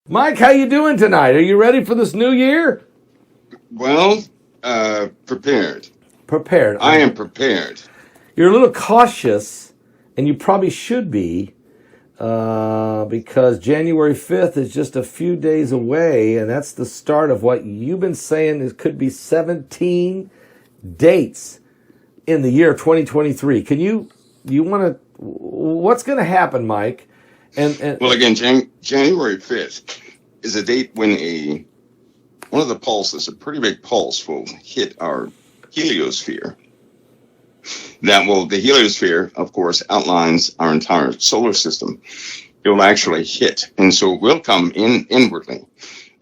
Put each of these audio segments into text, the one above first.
Mike, how you doing tonight? Are you ready for this new year? Well, prepared. Prepared. I am prepared. You're a little cautious, and you probably should be, because January 5th is just a few days away, and that's the start of what you've been saying is could be 17 dates in the year 2023. You want to, what's going to happen, Mike? Well, again, January 5th is a date when one of the pulses, a pretty big pulse, will hit our heliosphere. The heliosphere, of course, outlines our entire solar system. It will actually hit, and so it will come inwardly.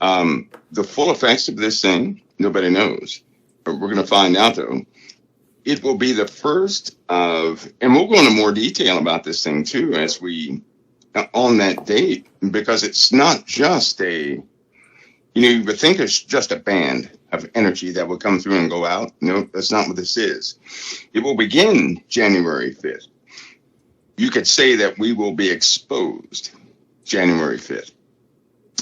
The full effects of this thing, nobody knows. But we're going to find out, though. It will be the first of, and we'll go into more detail about this thing, too, as we on that date, because it's not just you would think it's just a band of energy that will come through and go out. No, that's not what this is. It will begin January 5th. You could say that we will be exposed January 5th.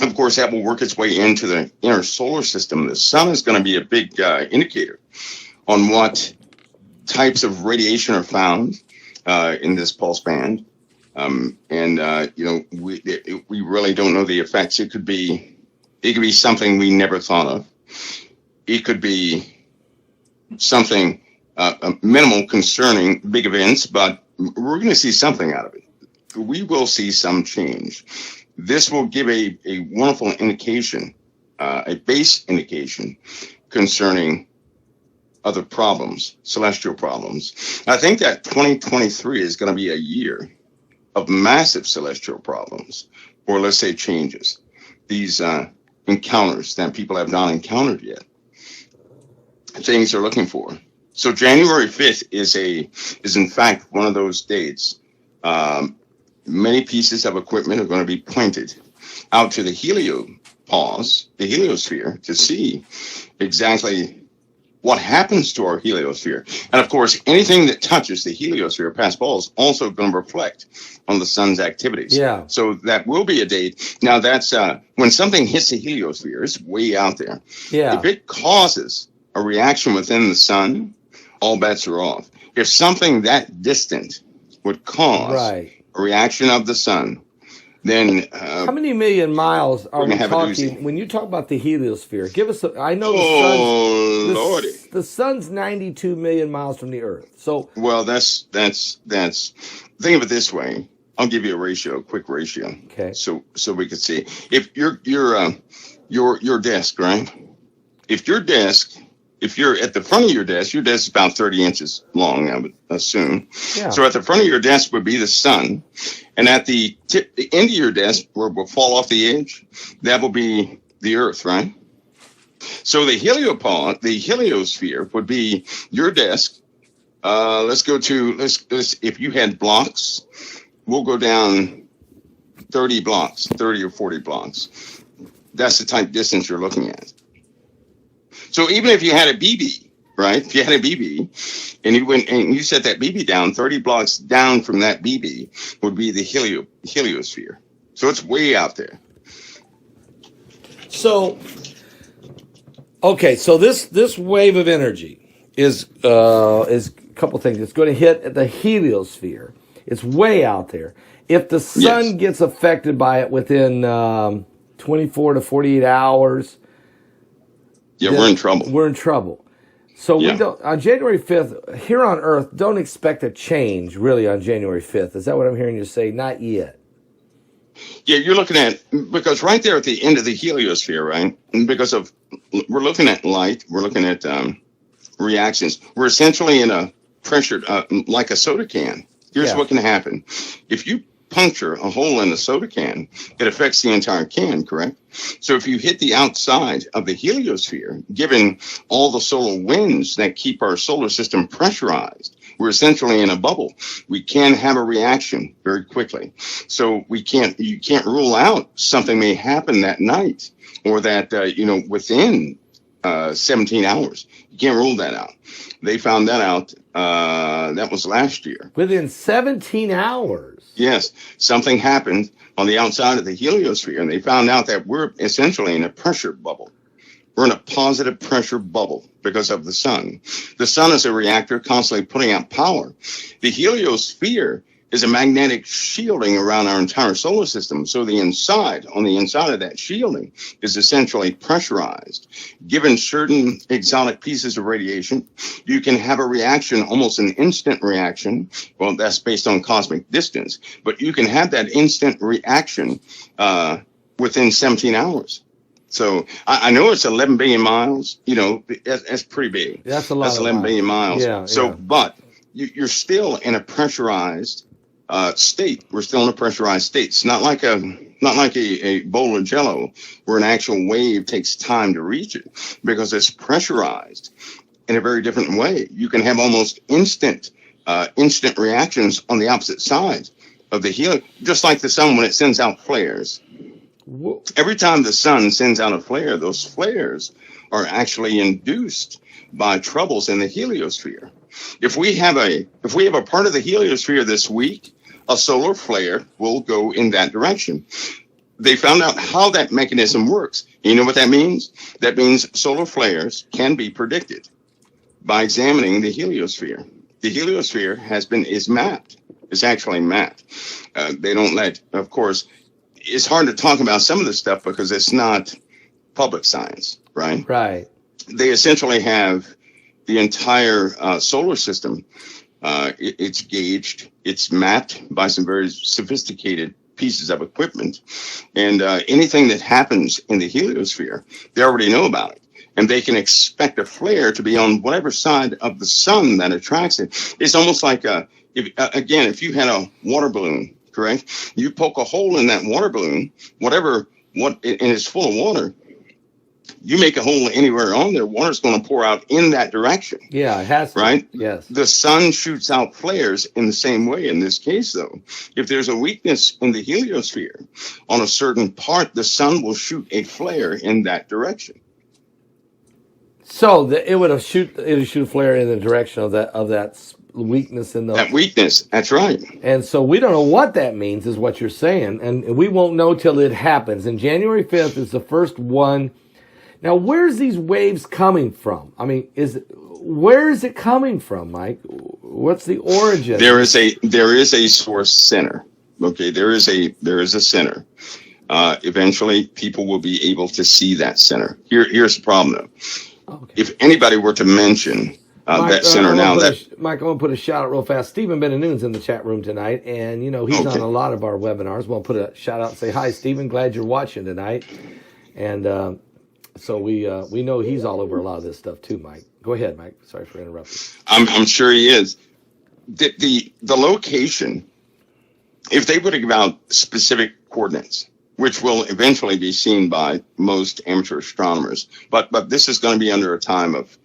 Of course, that will work its way into the inner solar system. The sun is going to be a big indicator on what types of radiation are found in this pulse band. We really don't know the effects. It could be something we never thought of. It could be something minimal concerning big events, but we're going to see something out of it. We will see some change. This will give a wonderful indication, a base indication concerning other problems, celestial problems. I think that 2023 is going to be a year of massive celestial problems, or let's say changes. These encounters that people have not encountered yet, things they're looking for. So January 5th is in fact one of those dates. Many pieces of equipment are going to be pointed out to the heliosphere, to see exactly what happens to our heliosphere. And of course, anything that touches the heliosphere past ball is also going to reflect on the sun's activities. Yeah. So that will be a date. Now that's when something hits the heliosphere, it's way out there. Yeah. If it causes a reaction within the sun, all bets are off. If something that distant would cause a reaction of the sun, then how many million miles are we talking when you talk about the heliosphere? Give us I know the sun's 92 million miles from the Earth. So well, that's think of it this way. I'll give you a quick ratio. Okay. So we could see if your desk, right? If you're at the front of your desk is about 30 inches long, I would assume. Yeah. So at the front of your desk would be the sun. And at the end of your desk, where it will fall off the edge, that will be the Earth, right? So the heliosphere would be your desk. Let's if you had blocks, we'll go down 30 or 40 blocks. That's the type distance you're looking at. So even if you had a BB, right? If you had a BB and you went and you set that BB down, 30 blocks down from that BB would be the heliosphere. So it's way out there. So, okay, so this wave of energy is a couple things. It's going to hit the heliosphere. It's way out there. If the sun gets affected by it within 24 to 48 hours, we're in trouble. We're in trouble. So we don't on January 5th here on Earth. Don't expect a change really on January 5th. Is that what I'm hearing you say? Not yet. Yeah, you're looking at because right there at the end of the heliosphere, right? And we're looking at light. We're looking at reactions. We're essentially in a pressured like a soda can. Here's what can happen if you puncture a hole in the soda can, it affects the entire can, correct? So if you hit the outside of the heliosphere, given all the solar winds that keep our solar system pressurized, we're essentially in a bubble. We can have a reaction very quickly. So you can't rule out something may happen that night or that, within 17 hours. You can't rule that out. They found that out. That was last year. Within 17 hours? Yes. Something happened on the outside of the heliosphere, and they found out that we're essentially in a pressure bubble. We're in a positive pressure bubble because of the sun. The sun is a reactor constantly putting out power. The heliosphere is a magnetic shielding around our entire solar system. So the inside, on the inside of that shielding, is essentially pressurized. Given certain exotic pieces of radiation, you can have a reaction, almost an instant reaction. Well, that's based on cosmic distance, but you can have that instant reaction within 17 hours. So I know it's 11 billion miles. You know, that's pretty big. That's a lot. That's 11 billion miles. Yeah. So, but you're still in a pressurized state. We're still in a pressurized state. It's not like a bowl of Jello where an actual wave takes time to reach it, because it's pressurized in a very different way. You can have almost instant reactions on the opposite sides of the helium, just like the sun when it sends out flares. Every time the sun sends out a flare, those flares are actually induced by troubles in the heliosphere. If we have a part of the heliosphere this week, a solar flare will go in that direction. They found out how that mechanism works. You know what that means? That means solar flares can be predicted by examining the heliosphere. The heliosphere is mapped. It's actually mapped. They don't let, of course. It's hard to talk about some of this stuff because it's not public science, right? Right. They essentially have the entire solar system. It's gauged. It's mapped by some very sophisticated pieces of equipment. And anything that happens in the heliosphere, they already know about it. And they can expect a flare to be on whatever side of the sun that attracts it. It's almost like, if you had a water balloon, correct? You poke a hole in that water balloon, and it's full of water. You make a hole anywhere on there, water's going to pour out in that direction. Yeah, it has to. Right? Yes. The sun shoots out flares in the same way. In this case, though, if there's a weakness in the heliosphere on a certain part, the sun will shoot a flare in that direction. So it would shoot a flare in the direction of that weakness in the that weakness. That's right. And so we don't know what that means, is what you're saying, and we won't know till it happens. And January 5th is the first one. Now, where's these waves coming from? I mean, where is it coming from, Mike? What's the origin? There is a source center. Okay, there is a center. Eventually, people will be able to see that center. Here's the problem, though. Okay. If anybody were to mention Mike, that center Mike, I want to put a shout out real fast. Stephen Benanoon's in the chat room tonight, and he's on a lot of our webinars. We'll put a shout out and say hi, Stephen. Glad you're watching tonight. And so we know he's all over a lot of this stuff too, Mike. Go ahead, Mike. Sorry for interrupting. I'm sure he is. The location, if they were to give out specific coordinates, which will eventually be seen by most amateur astronomers, but this is going to be under a time of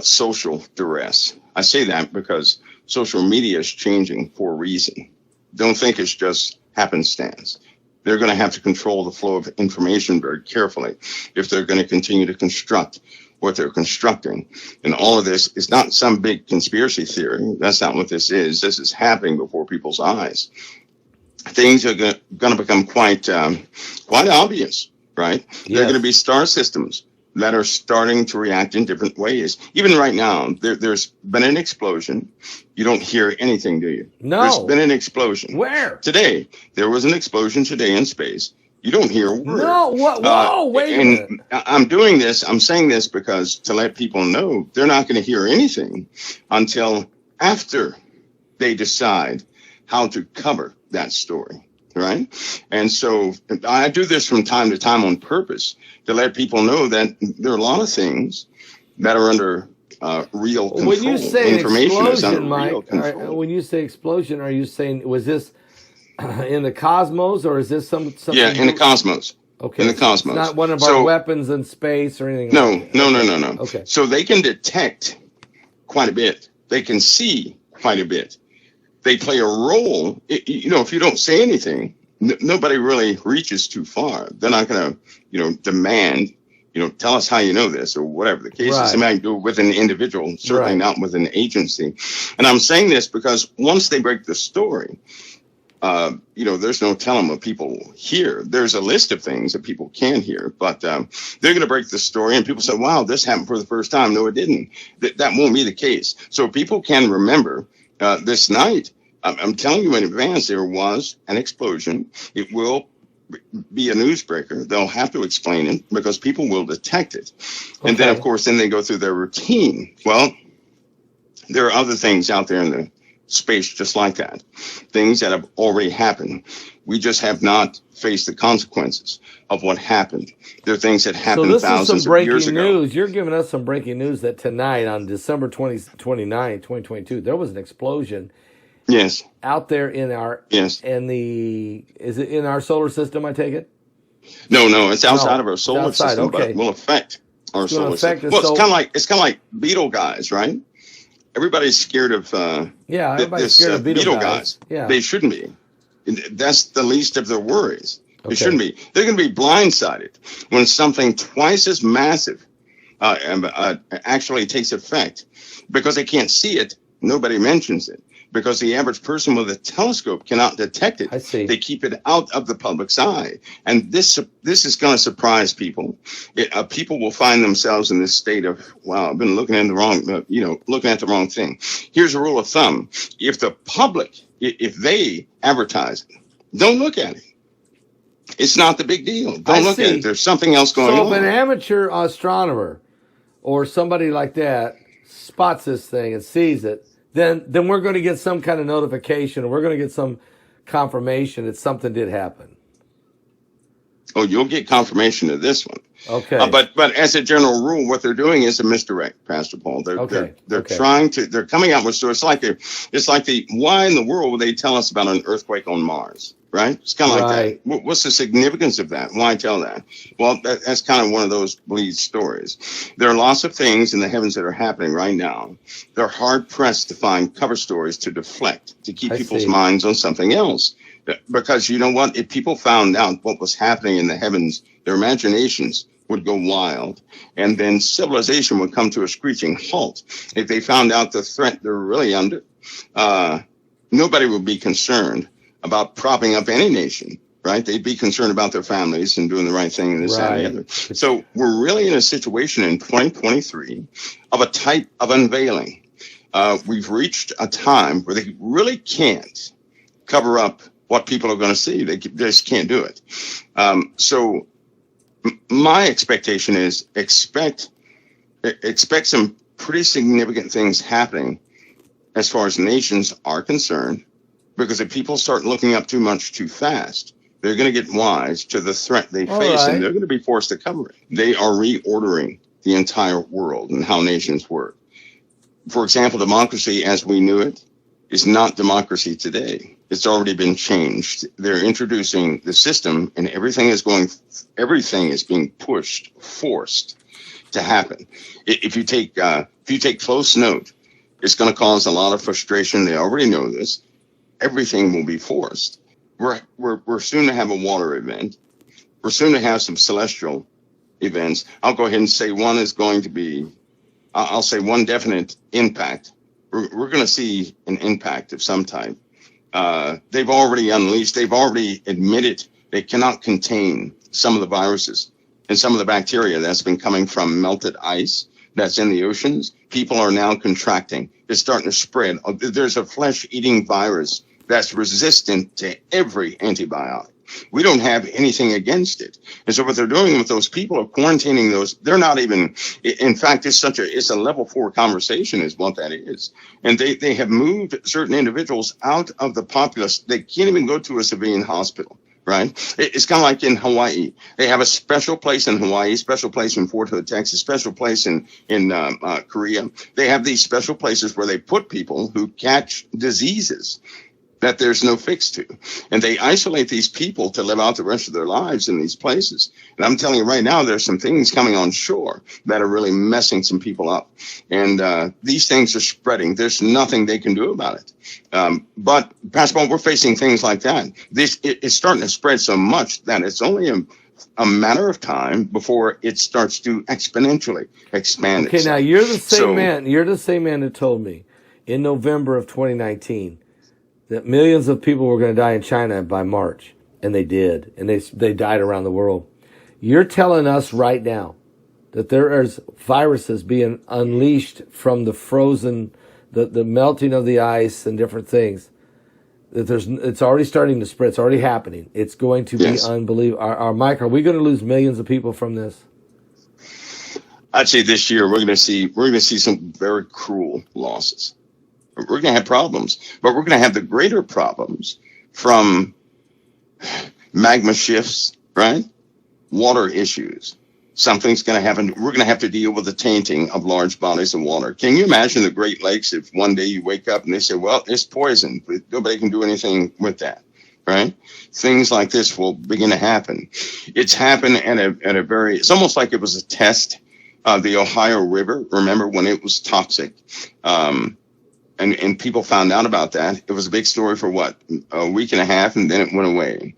social duress. I say that because social media is changing for a reason. Don't think it's just happenstance. They're going to have to control the flow of information very carefully if they're going to continue to construct what they're constructing. And all of this is not some big conspiracy theory. That's not what this is. This is happening before people's eyes. Things are going to become quite obvious, right? Yes. There are going to be star systems that are starting to react in different ways. Even right now, there's been an explosion. You don't hear anything, do you? No. There's been an explosion. Where? Today. There was an explosion today in space. You don't hear a word. No, what? Whoa, wait a minute. I'm saying this because to let people know they're not going to hear anything until after they decide how to cover that story, right? And so I do this from time to time on purpose to let people know that there are a lot of things that are under real control. When you say information is under Mike, real control. when you say explosion, are you saying, was this in the cosmos, or is this something? Yeah, in the cosmos. Okay. In the cosmos. It's not one of our weapons in space or anything No, like that. No. Okay. So they can detect quite a bit. They can see quite a bit. They play a role. If you don't say anything, nobody really reaches too far. They're not going to, demand tell us how you know this, or whatever the case is. They might do it with an individual, certainly not with an agency. And I'm saying this because once they break the story, there's no telling what people hear. There's a list of things that people can hear, but they're going to break the story, and people say, wow, this happened for the first time. No, it didn't. That won't be the case. So people can remember this night. I'm telling you in advance, there was an explosion. It will be a newsbreaker. They'll have to explain it because people will detect it. And then, of course, they go through their routine. Well, there are other things out there in the space just like that, things that have already happened. We just have not faced the consequences of what happened. There are things that happened thousands of years ago. News. You're giving us some breaking news that tonight on December 29, 2022, there was an explosion. Yes. Out there in our is it in our solar system, I take it? No, it's outside of our solar system, but it will affect our solar system. Well, it's kind of like beetle guys, right? Everybody's scared of everybody's scared of beetle guys. Yeah. They shouldn't be. That's the least of their worries. They shouldn't be. They're going to be blindsided when something twice as massive actually takes effect, because they can't see it. Nobody mentions it, because the average person with a telescope cannot detect it. I see. They keep it out of the public's eye. And this is going to surprise people. People will find themselves in this state of, wow, I've been looking at the wrong thing. Here's a rule of thumb. If the public, if they advertise it, don't look at it. It's not the big deal. Don't look at it. There's something else going on. So if an amateur astronomer or somebody like that spots this thing and sees it, then we're going to get some kind of notification, or we're going to get some confirmation that something did happen. Oh, you'll get confirmation of this one. Okay. But as a general rule, what they're doing is a misdirect, Pastor Paul. They're trying to. They're coming out with stories. It's like the why in the world would they tell us about an earthquake on Mars? Right? It's kind of like that. What's the significance of that? Why tell that? Well, that's kind of one of those bleed stories. There are lots of things in the heavens that are happening right now. They're hard pressed to find cover stories to deflect, to keep people's minds on something else. Because you know what? If people found out what was happening in the heavens, their imaginations would go wild, and then civilization would come to a screeching halt. If they found out the threat they're really under, nobody would be concerned about propping up any nation, right? They'd be concerned about their families and doing the right thing and this, that, and the other. So we're really in a situation in 2023 of a type of unveiling. We've reached a time where they really can't cover up what people are going to see. They just can't do it. So my expectation is expect some pretty significant things happening as far as nations are concerned. Because if people start looking up too much too fast, they're going to get wise to the threat they face, and they're going to be forced to cover it. They are reordering the entire world and how nations work. For example, democracy as we knew it is not democracy today. It's already been changed. They're introducing the system, and everything is being forced to happen. If you take close note, it's going to cause a lot of frustration. They already know this. Everything will be forced. We're soon to have a water event. We're soon to have some celestial events. I'll go ahead and say one is going to be, I'll say one definite impact. We're going to see an impact of some type. They've already admitted they cannot contain some of the viruses and some of the bacteria that's been coming from melted ice that's in the oceans. People are now contracting. It's starting to spread. There's a flesh-eating virus that's resistant to every antibiotic. We don't have anything against it. And so what they're doing with those people are quarantining those. They're not even, in fact, it's a level 4 conversation is what that is. And they have moved certain individuals out of the populace. They can't even go to a civilian hospital, right? It's kind of like in Hawaii. They have a special place in Hawaii, special place in Fort Hood, Texas, special place in Korea. They have these special places where they put people who catch diseases that there's no fix to. And they isolate these people to live out the rest of their lives in these places. And I'm telling you right now, there's some things coming on shore that are really messing some people up. And these things are spreading. There's nothing they can do about it. But, Pastor Paul, we're facing things like that. It's starting to spread so much that it's only a a matter of time before it starts to exponentially expand Okay, now itself. you're the same So, man. You're the same man who told me in November of 2019 that millions of people were going to die in China by March, and they did, and they died around the world. You're telling us right now that there is viruses being unleashed from the frozen, the melting of the ice and different things. That it's already starting to spread. It's already happening. It's going to be yes, unbelievable. Mike, are we going to lose millions of people from this? I'd say this year we're going to see some very cruel losses. We're going to have problems, but we're going to have the greater problems from magma shifts, right? Water issues. Something's going to happen. We're going to have to deal with the tainting of large bodies of water. Can you imagine the Great Lakes if one day you wake up and they say, well, it's poison, but nobody can do anything with that, right? Things like this will begin to happen. It's happened at a very, it's almost like it was a test. The Ohio River, remember when it was toxic? And people found out about that. It was a big story for a week and a half, and then it went away.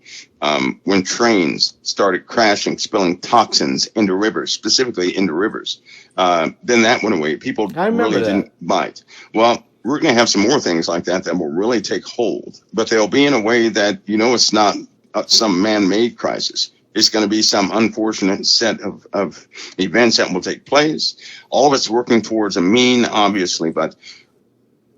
When trains started crashing, spilling toxins into rivers, specifically into rivers, then that went away. People really didn't bite. Well, we're going to have some more things like that will really take hold, but they'll be in a way that, it's not some man-made crisis. It's going to be some unfortunate set of events that will take place. All of it's working towards a mean, obviously, but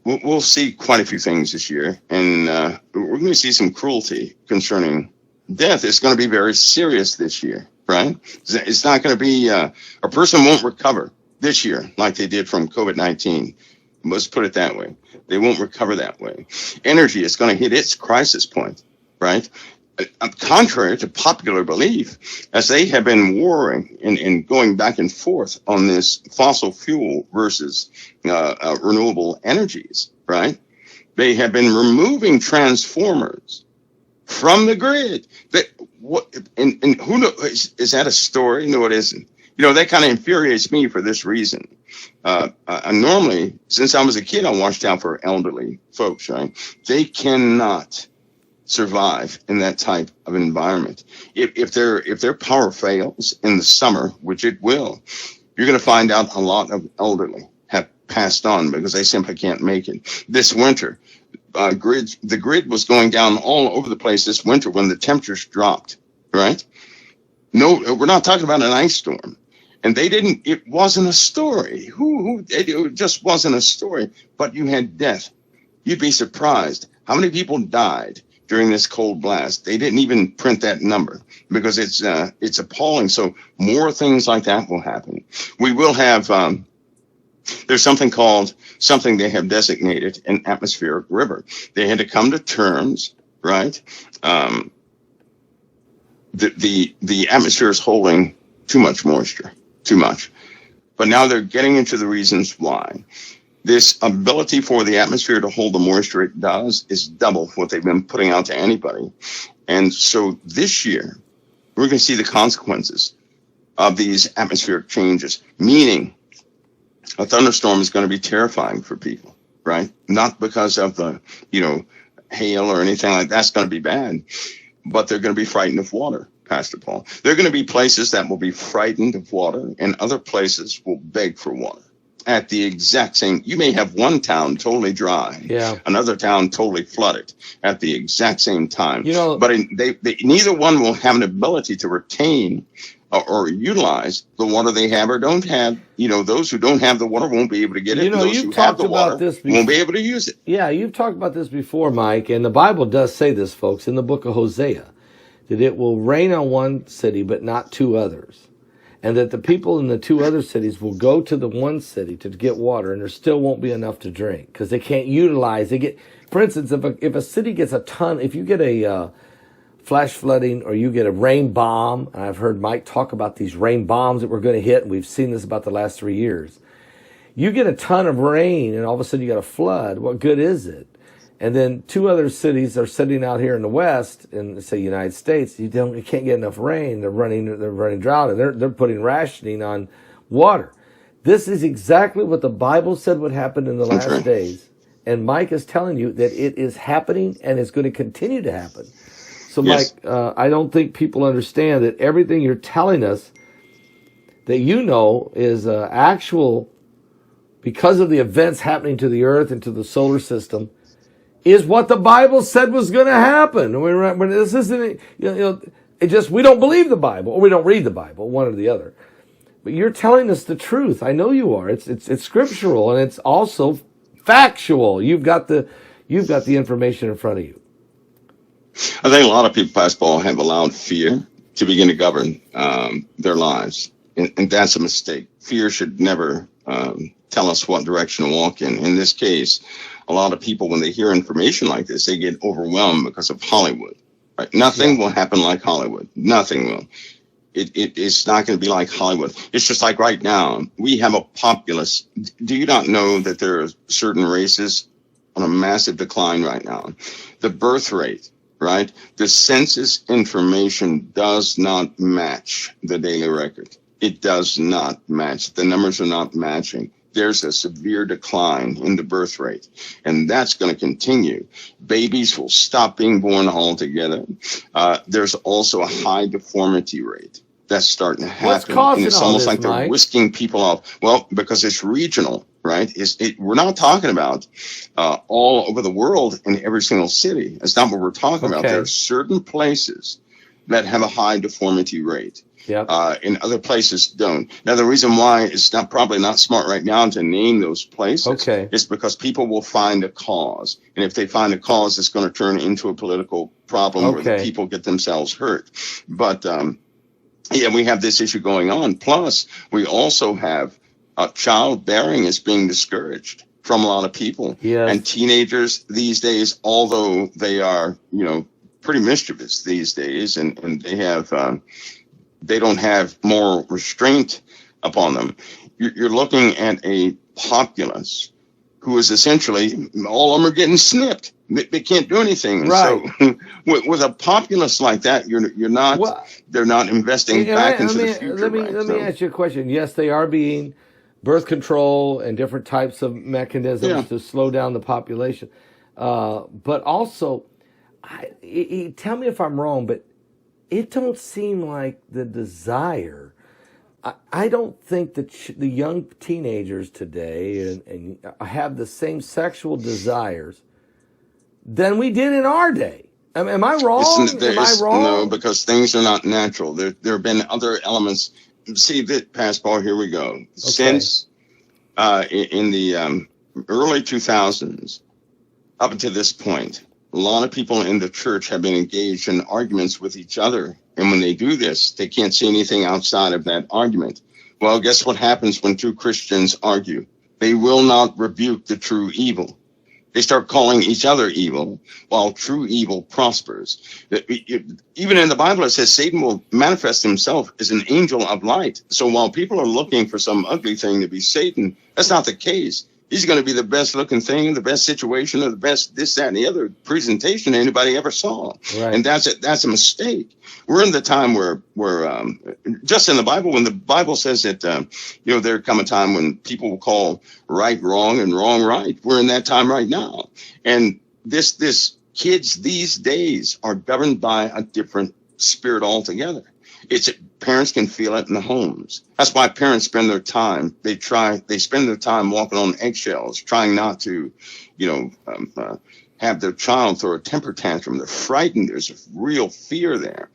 we'll see quite a few things this year, and we're going to see some cruelty concerning death. It's going to be very serious this year, right? It's not going to be a person won't recover this year like they did from COVID-19. Let's put it that way. They won't recover that way. Energy is going to hit its crisis point, right? Contrary to popular belief, as they have been warring and going back and forth on this fossil fuel versus renewable energies, right? They have been removing transformers from the grid. And who knows? Is that a story? No, it isn't. That kind of infuriates me for this reason. Normally, since I was a kid, I watched out for elderly folks, right? They cannot survive in that type of environment. If their power fails in the summer, which it will, you're going to find out a lot of elderly have passed on because they simply can't make it. This winter, the grid was going down all over the place this winter when the temperatures dropped, right? No, we're not talking about an ice storm. And it wasn't a story. It just wasn't a story, but you had death. You'd be surprised how many people died during this cold blast. They didn't even print that number because it's appalling. So more things like that will happen. We will have, there's something they have designated an atmospheric river. They had to come to terms, right? The atmosphere is holding too much moisture, too much. But now they're getting into the reasons why. This ability for the atmosphere to hold the moisture it does is double what they've been putting out to anybody. And so this year, we're going to see the consequences of these atmospheric changes, meaning a thunderstorm is going to be terrifying for people, right? Not because of the, hail or anything like that's going to be bad, but they're going to be frightened of water, Pastor Paul. There are going to be places that will be frightened of water, and other places will beg for water. At the exact same, you may have one town totally dry, another town totally flooded at the exact same time. But neither one will have an ability to retain or utilize the water they have or don't have. Those who don't have the water won't be able to get it. Those who have the water won't be able to use it. Yeah, you've talked about this before, Mike, and the Bible does say this, folks, in the book of Hosea, that it will rain on one city but not two others. And that the people in the two other cities will go to the one city to get water, and there still won't be enough to drink because they can't utilize. For instance, if a city gets if you get a flash flooding or you get a rain bomb, and I've heard Mike talk about these rain bombs that we're going to hit, and we've seen this about the last 3 years. You get a ton of rain, and all of a sudden you got a flood. What good is it? And then two other cities are sitting out here in the West, in say United States. You can't get enough rain. They're running drought, and they're putting rationing on water. This is exactly what the Bible said would happen in the last days, and Mike is telling you that it is happening and is going to continue to happen. So, Yes. Mike, I don't think people understand that everything you're telling us that you know is actual because of the events happening to the Earth and to the solar system is what the Bible said was going to happen. When this isn't, it just, we don't believe the Bible or we don't read the Bible, one or the other. But you're telling us the truth. I know you are. It's scriptural and it's also factual. You've got the information in front of you. I think a lot of people, Pastor Paul, have allowed fear to begin to govern their lives. And that's a mistake. Fear should never tell us what direction to walk in. In this case, a lot of people, when they hear information like this, they get overwhelmed because of Hollywood. Right? Nothing will happen like Hollywood. Nothing will. It's not going to be like Hollywood. It's just like right now, we have a populace. Do you not know that there are certain races on a massive decline right now? The birth rate, right? The census information does not match the daily record. It does not match. The numbers are not matching. There's a severe decline in the birth rate, and that's going to continue. Babies will stop being born altogether. There's also a high deformity rate that's starting to happen. What's causing and it's all almost this, like they're Mike? whisking people off. Well, because it's regional, right? We're not talking about all over the world in every single city. That's not what we're talking about. There are certain places that have a high deformity rate. Yep. In other places don't. Now, the reason why it's probably not smart right now to name those places is because people will find a cause. And if they find a cause, it's going to turn into a political problem where the people get themselves hurt. But, we have this issue going on. Plus, we also have childbearing is being discouraged from a lot of people. Yes. And teenagers these days, although they are, pretty mischievous these days, and they have... they don't have moral restraint upon them. You're looking at a populace who is essentially, all of them are getting snipped. They can't do anything. Right. So with a populace like that, you're not, they're not investing back into the future. Let me ask you a question. Yes, they are being birth control and different types of mechanisms to slow down the population. But also, tell me if I'm wrong, but it don't seem like the desire. I don't think that the young teenagers today and have the same sexual desires than we did in our day. Am I wrong? Am I wrong? No, because things are not natural. There have been other elements. See, that Passport, here we go. Okay. Since in the early 2000s, up until this point, a lot of people in the church have been engaged in arguments with each other. And when they do this, they can't see anything outside of that argument. Well, guess what happens when two Christians argue? They will not rebuke the true evil. They start calling each other evil while true evil prospers. Even in the Bible, it says Satan will manifest himself as an angel of light. So while people are looking for some ugly thing to be Satan, that's not the case. He's going to be the best looking thing, the best situation, or the best this, that, and the other presentation anybody ever saw. Right. And that's a mistake. We're in the time where just in the Bible, when the Bible says that, there come a time when people will call right wrong and wrong right. We're in that time right now. And this kids these days are governed by a different spirit altogether. Parents can feel it in the homes. That's why parents spend their time. They spend their time walking on eggshells, trying not to, have their child throw a temper tantrum. They're frightened. There's a real fear there.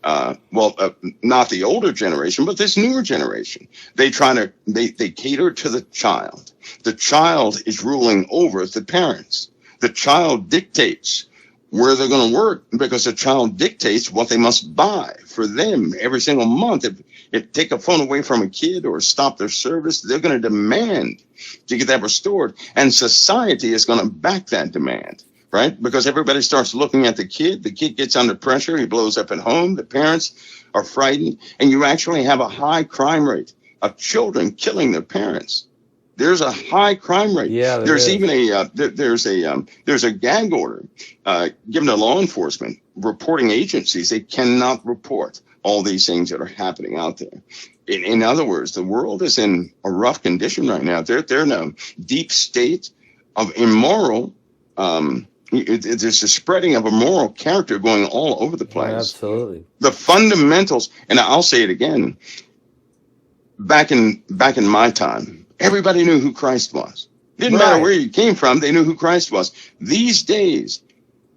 Not the older generation, but this newer generation. They cater to the child. The child is ruling over the parents. The child dictates where they're going to work because the child dictates what they must buy for them every single month. If take a phone away from a kid or stop their service, they're going to demand to get that restored. And society is going to back that demand, right? Because everybody starts looking at the kid gets under pressure. He blows up at home. The parents are frightened. And you actually have a high crime rate of children killing their parents. There's a high crime rate. Yeah, there's even there's a gag order given to law enforcement reporting agencies. They cannot report all these things that are happening out there. In other words, the world is in a rough condition right now. They're in a deep state of immoral There's a spreading of a moral character going all over the place. Absolutely. The fundamentals, and I'll say it again. Back in my time, everybody knew who Christ was. Didn't matter where you came from; they knew who Christ was. These days,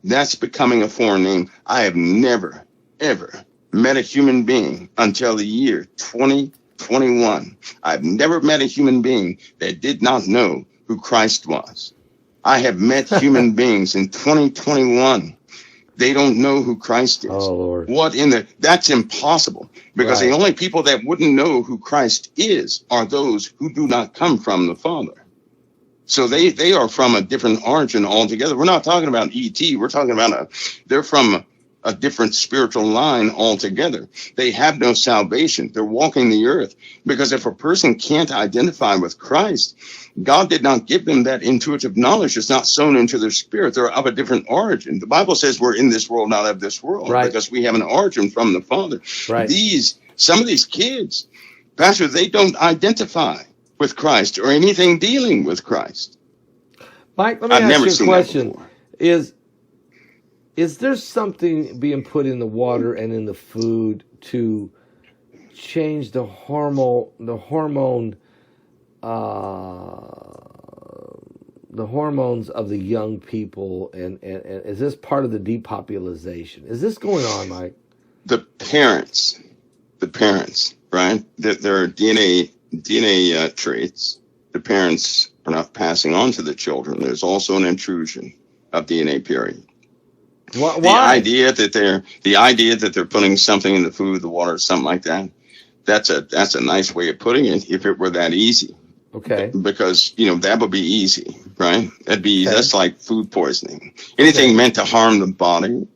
that's becoming a foreign name. I have never, ever met a human being until the year 2021. I've never met a human being that did not know who Christ was. I have met human beings in 2021. They don't know who Christ is. Oh, Lord. That's impossible, because the only people that wouldn't know who Christ is are those who do not come from the Father. So they are from a different origin altogether. We're not talking about E.T. We're talking about they're from a different spiritual line altogether. They have no salvation. They're walking the earth, because if a person can't identify with Christ, God did not give them that intuitive knowledge. It's not sown into their spirit. They're of a different origin. The Bible says we're in this world, not of this world, because we have an origin from the Father. Some of these kids, Pastor, they don't identify with Christ or anything dealing with Christ. Mike, let me ask you a question. Is there something being put in the water and in the food to change the hormones of the young people, and is this part of the depopulation? Is this going on, Mike? The parents, right? There are DNA traits. The parents are not passing on to the children. There's also an intrusion of DNA, period. Why? The idea that they're putting something in the food, the water, something like that, that's a nice way of putting it, if it were that easy. Okay. Because, that would be easy, right? That's like food poisoning. Anything meant to harm the body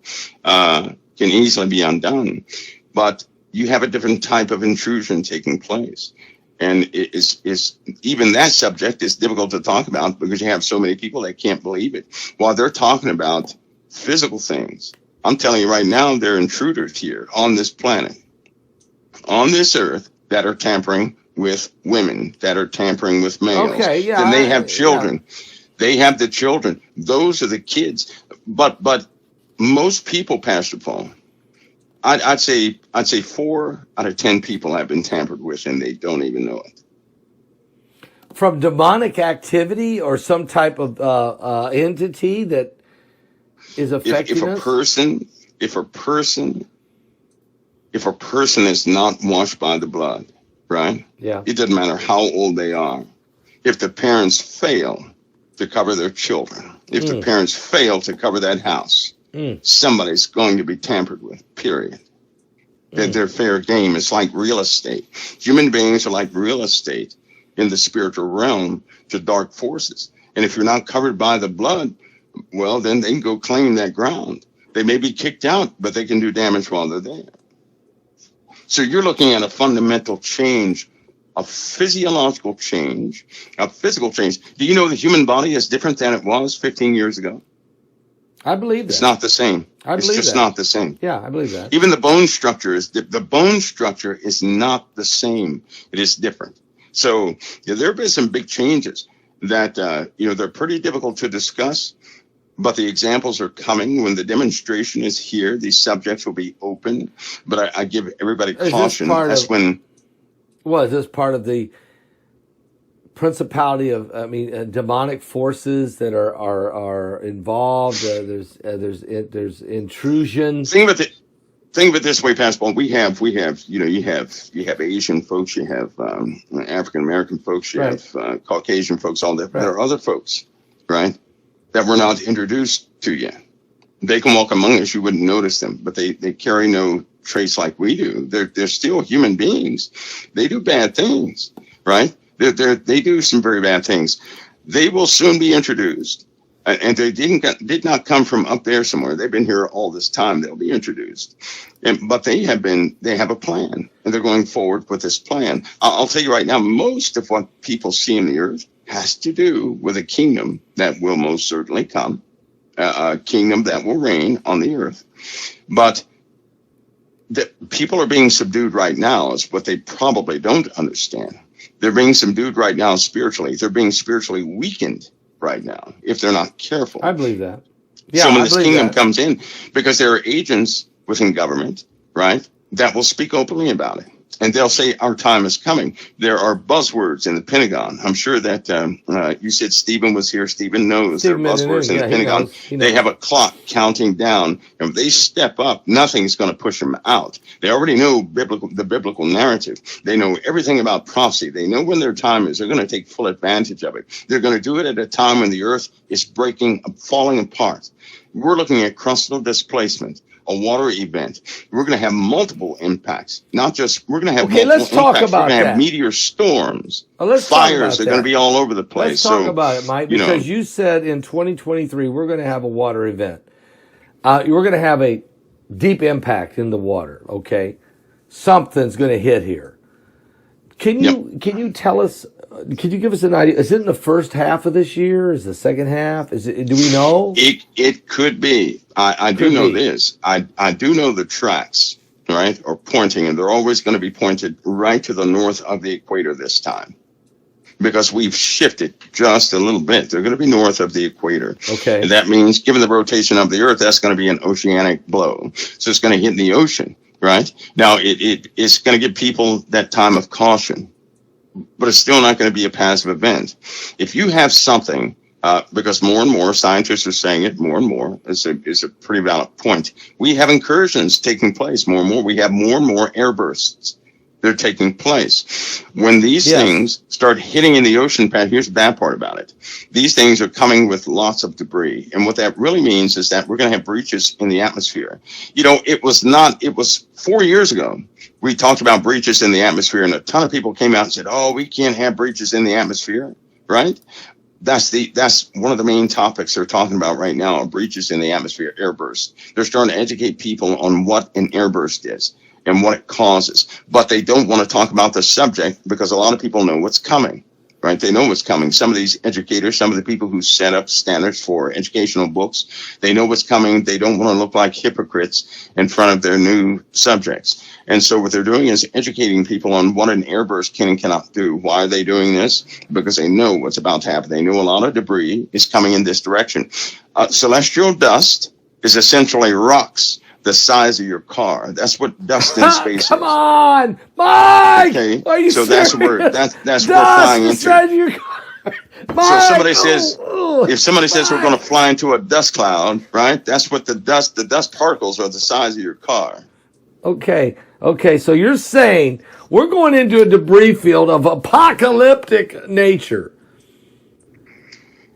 can easily be undone. But you have a different type of intrusion taking place. And it's even that subject is difficult to talk about, because you have so many people that can't believe it. While they're talking about physical things, I'm telling you right now, there are intruders here on this planet, on this earth, that are tampering with women, that are tampering with males. Okay, yeah. Then they have children. Yeah. They have the children. Those are the kids. But most people, Pastor Paul, I'd say 4 out of 10 people have been tampered with, and they don't even know it. From demonic activity or some type of entity that is affecting us? If a person is not washed by the blood, right? Yeah. It doesn't matter how old they are. If the parents fail to cover their children, if the parents fail to cover that house, somebody's going to be tampered with, period. They're fair game. It's like real estate. Human beings are like real estate in the spiritual realm to dark forces. And if you're not covered by the blood, well, then they can go claim that ground. They may be kicked out, but they can do damage while they're there. So you're looking at a fundamental change, a physiological change, a physical change. Do you know the human body is different than it was 15 years ago? I believe that. It's not the same. It's just not the same. Yeah, I believe that. Even the bone structure is not the same. It is different. So there have been some big changes that they're pretty difficult to discuss. But the examples are coming. When the demonstration is here, these subjects will be open. But I give everybody caution. Is this part of the principality of, demonic forces that are involved? There's intrusion. Think of it this way, Pastor Paul. You have Asian folks, you have African American folks, you have Caucasian folks, all that. Right. There are other folks, right, that we're not introduced to yet. They can walk among us, you wouldn't notice them, but they carry no traits like we do. They're still human beings. They do bad things, right? They do some very bad things. They will soon be introduced, and they did not come from up there somewhere. They've been here all this time. They'll be introduced, but they have a plan, and they're going forward with this plan. I'll tell you right now, most of what people see in the earth has to do with a kingdom that will most certainly come, a kingdom that will reign on the earth. But the people are being subdued right now is what they probably don't understand. They're being subdued right now spiritually. They're being spiritually weakened right now if they're not careful. I believe that. Yeah, So when I this believe kingdom that. comes in, because there are agents within government, right, that will speak openly about it. And they'll say, our time is coming. There are buzzwords in the Pentagon. I'm sure that you said Stephen was here. Stephen knows there are Steve buzzwords Minute, in the yeah, he Pentagon. knows. He They knows. have a clock counting down. And if they step up, nothing's going to push them out. They already know the biblical narrative. They know everything about prophecy. They know when their time is. They're going to take full advantage of it. They're going to do it at a time when the earth is falling apart. We're looking at crustal displacement, a water event. We're going to have multiple impacts, not just, we're going to have Okay, multiple let's talk impacts. We're about going to have that. meteor storms, Let's talk fires about are going to that. be all over the place. Let's talk So, about it, Mike, you know, because you said in 2023 we're going to have a water event. We're going to have a deep impact in the water. Okay, something's going to hit here. Can you tell us? Can you give us an idea? Is it in the first half of this year? Is it the second half? Is it? Do we know? it could be. I do know this. I do know the tracks, right, are pointing, and they're always going to be pointed right to the north of the equator this time, because we've shifted just a little bit. They're going to be north of the equator. Okay. And that means, given the rotation of the earth, that's going to be an oceanic blow. So it's going to hit in the ocean, right? Now, it's going to give people that time of caution, but it's still not going to be a passive event. If you have something, because more and more scientists are saying it more and more, is a pretty valid point. We have incursions taking place more and more. We have more and more air bursts. They're taking place. When these things start hitting in the ocean, Pat, here's the bad part about it. These things are coming with lots of debris. And what that really means is that we're going to have breaches in the atmosphere. You know, it was 4 years ago. We talked about breaches in the atmosphere, and a ton of people came out and said, oh, we can't have breaches in the atmosphere, right? That's one of the main topics they're talking about right now, are breaches in the atmosphere, airbursts. They're starting to educate people on what an airburst is and what it causes. But they don't want to talk about the subject because a lot of people know what's coming, right? They know what's coming. Some of these educators, some of the people who set up standards for educational books, they know what's coming. They don't want to look like hypocrites in front of their new subjects. And so what they're doing is educating people on what an airburst can and cannot do. Why are they doing this? Because they know what's about to happen. They know a lot of debris is coming in this direction. Celestial dust is essentially rocks the size of your car. That's what dust in space is. Come on, Mike! Okay, Are you so serious? that's what we're flying into. The size of your car. Mike, So if somebody says we're going to fly into a dust cloud, right? That's what the dust particles are the size of your car. Okay, so you're saying we're going into a debris field of apocalyptic nature.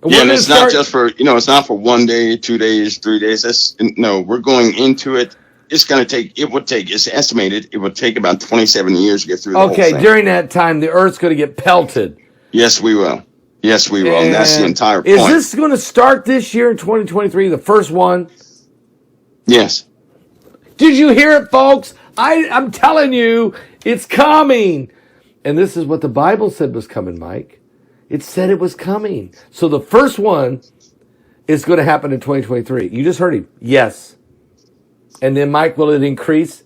Yeah, and it's not just for, it's not for 1 day, 2 days, 3 days. We're going into it. It's estimated it would take about 27 years to get through the whole thing. During that time, the Earth's going to get pelted. Yes, we will. And that's the entire point. Is this going to start this year in 2023, the first one? Yes. Did you hear it, folks? I'm telling you, it's coming. And this is what the Bible said was coming, Mike. It said it was coming. So the first one is going to happen in 2023. You just heard him. Yes. And then, Mike, will it increase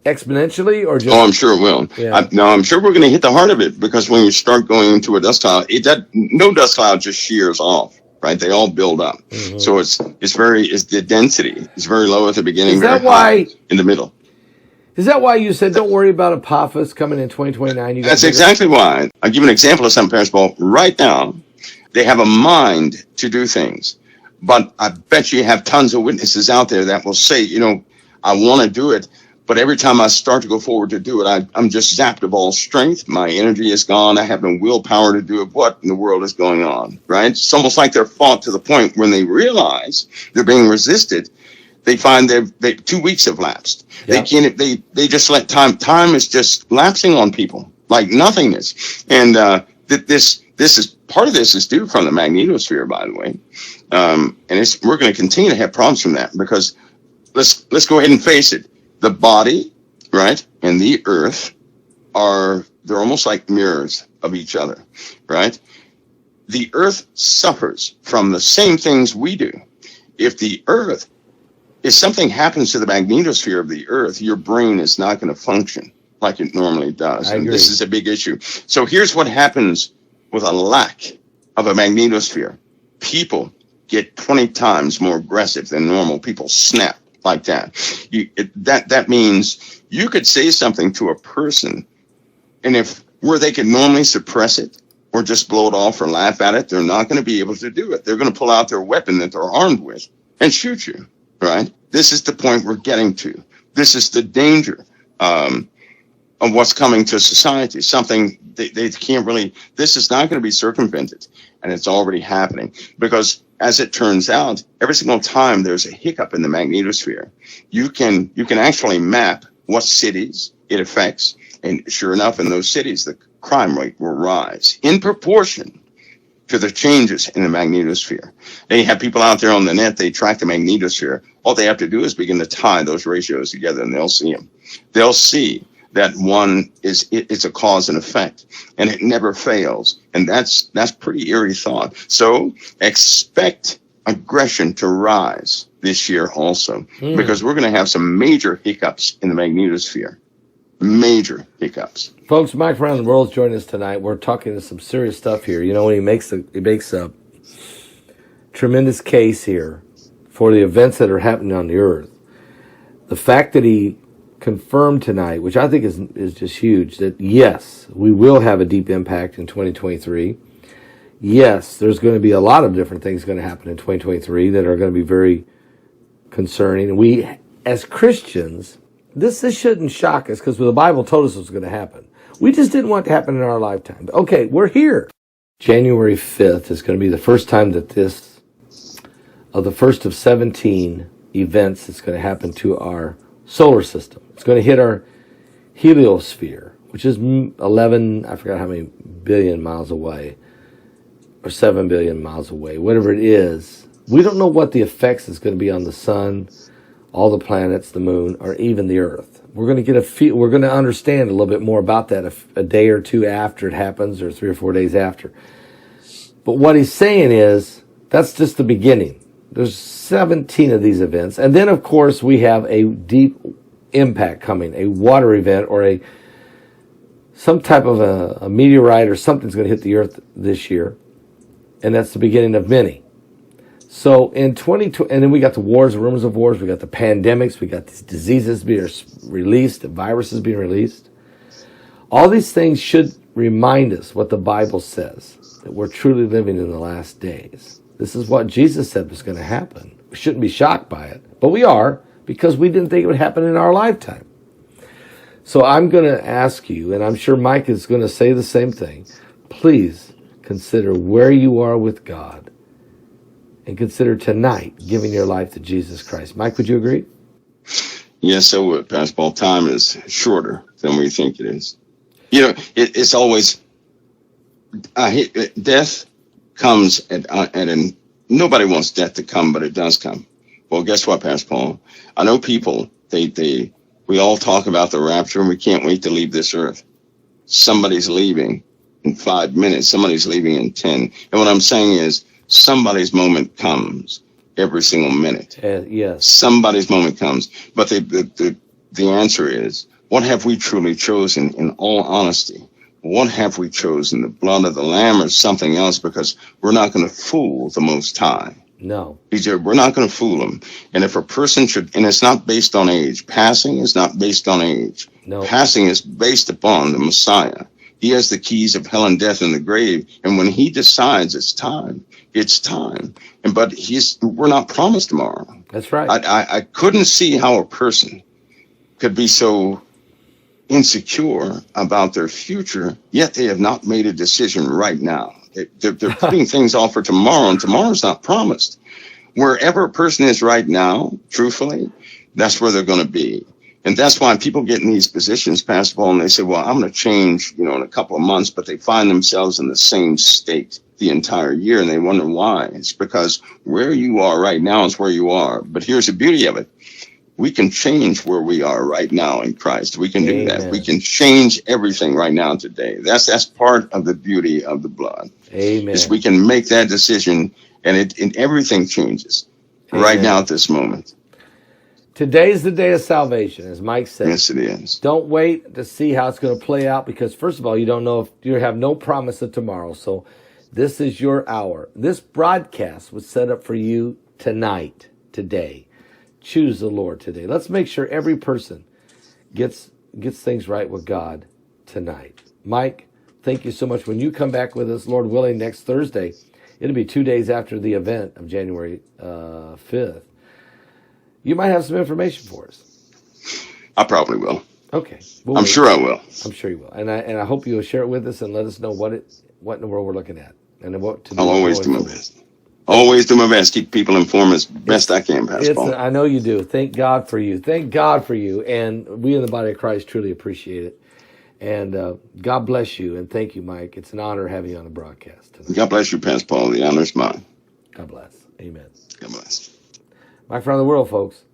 exponentially or just? Oh, I'm sure it will. Yeah. I'm sure we're going to hit the heart of it, because when you start going into a dust cloud, no dust cloud just shears off, right? They all build up. Mm-hmm. So it's the density is very low at the beginning. Is that why in the middle? Is that why you said don't worry about Apophis coming in 2029? That's exactly why. I'll give you an example of some parents. Well, right now, they have a mind to do things. But I bet you have tons of witnesses out there that will say, I want to do it, but every time I start to go forward to do it, I'm just zapped of all strength. My energy is gone. I have no willpower to do it. What in the world is going on, right? It's almost like they're fought to the point when they realize they're being resisted. They find they 2 weeks have lapsed. Yeah. They just let time is just lapsing on people like nothingness. And this is part of this is due from the magnetosphere, by the way. And we're going to continue to have problems from that, because let's go ahead and face it. The body, right, and the earth they're almost like mirrors of each other, right? The earth suffers from the same things we do. If something happens to the magnetosphere of the earth, your brain is not going to function like it normally does. And this is a big issue. So here's what happens with a lack of a magnetosphere. People get 20 times more aggressive than normal people. Snap like that. That means you could say something to a person, and if where they could normally suppress it or just blow it off or laugh at it, they're not going to be able to do it. They're going to pull out their weapon that they're armed with and shoot you, right? This is the point we're getting to. This is the danger of what's coming to society. Something they can't really, this is not going to be circumvented, and it's already happening. Because as it turns out, every single time there's a hiccup in the magnetosphere, you can actually map what cities it affects. And sure enough, in those cities, the crime rate will rise in proportion to the changes in the magnetosphere. They have people out there on the net, they track the magnetosphere. All they have to do is begin to tie those ratios together, and they'll see them. They'll see that one it's a cause and effect, and it never fails. And that's pretty eerie thought. So expect aggression to rise this year also, because we're going to have some major hiccups in the magnetosphere. Major hiccups. Folks, Mike around the world's joining us tonight. We're talking to some serious stuff here. You know, when he makes a tremendous case here for the events that are happening on the earth. The fact that he confirmed tonight, which I think is just huge, that yes, we will have a deep impact in 2023. Yes, there's going to be a lot of different things going to happen in 2023 that are going to be very concerning. And we, as Christians, this shouldn't shock us, because the Bible told us it was going to happen. We just didn't want it to happen in our lifetime. Okay, we're here. January 5th is going to be the first time that the first of 17 events that's going to happen to our solar system. It's going to hit our heliosphere, which is 11, I forgot how many billion miles away, or 7 billion miles away, whatever it is. We don't know what the effects is going to be on the sun, all the planets, the moon, or even the earth. We're going to we're going to understand a little bit more about that a day or two after it happens, or 3 or 4 days after. But what he's saying is, that's just the beginning. There's 17 of these events. And then, of course, we have a deep impact coming, a water event, or some type of a meteorite or something's going to hit the earth this year. And that's the beginning of many. So in 2020, and then we got the wars, rumors of wars, we got the pandemics, we got these diseases being released, the viruses being released. All these things should remind us what the Bible says, that we're truly living in the last days. This is what Jesus said was going to happen. We shouldn't be shocked by it, but we are, because we didn't think it would happen in our lifetime. So I'm going to ask you, and I'm sure Mike is going to say the same thing, please consider where you are with God. And consider tonight giving your life to Jesus Christ. Mike, would you agree? Yes, I would. Pastor Paul, time is shorter than we think it is. You know, it's always death comes at nobody wants death to come, but it does come. Well, guess what, Pastor Paul? I know people. We all talk about the rapture, and we can't wait to leave this earth. Somebody's leaving in 5 minutes. Somebody's leaving in 10. And what I'm saying is, somebody's moment comes every single minute. Yes. Somebody's moment comes. But the answer is, what have we truly chosen in all honesty? What have we chosen? The blood of the Lamb or something else? Because we're not going to fool the Most High. No. We're not going to fool him. And if a person should, and it's not based on age. Passing is not based on age. No. Passing is based upon the Messiah. He has the keys of hell and death and the grave. And when he decides it's time, it's time. But we're not promised tomorrow. That's right. I couldn't see how a person could be so insecure about their future, yet they have not made a decision right now. They're putting things off for tomorrow, and tomorrow's not promised. Wherever a person is right now, truthfully, that's where they're going to be. And that's why people get in these positions, Pastor Paul, and they say, well, I'm going to change, in a couple of months, but they find themselves in the same state the entire year, and they wonder why. It's because where you are right now is where you are. But here's the beauty of it. We can change where we are right now in Christ. We can do that. We can change everything right now today. That's part of the beauty of the blood. Amen. Is we can make that decision, and everything changes right now at this moment. Today's the day of salvation, as Mike said. Yes, it is. Don't wait to see how it's going to play out, because first of all, you don't know, if you have no promise of tomorrow. So This is your hour. This broadcast was set up for you tonight, today. Choose the Lord today. Let's make sure every person gets things right with God tonight. Mike, thank you so much. When you come back with us, Lord willing, next Thursday, it'll be 2 days after the event of January 5th. You might have some information for us. I probably will. Okay. I'm sure I will. I'm sure you will. And I hope you will share it with us and let us know what in the world we're looking at and what to do. I'll always do my best. Always do my best. Keep people informed as best I can, Pastor Paul. I know you do. Thank God for you. Thank God for you. And we in the body of Christ truly appreciate it. And God bless you. And thank you, Mike. It's an honor having you on the broadcast tonight. God bless you, Pastor Paul. The honor is mine. God bless. Amen. God bless. Mike from the world, folks.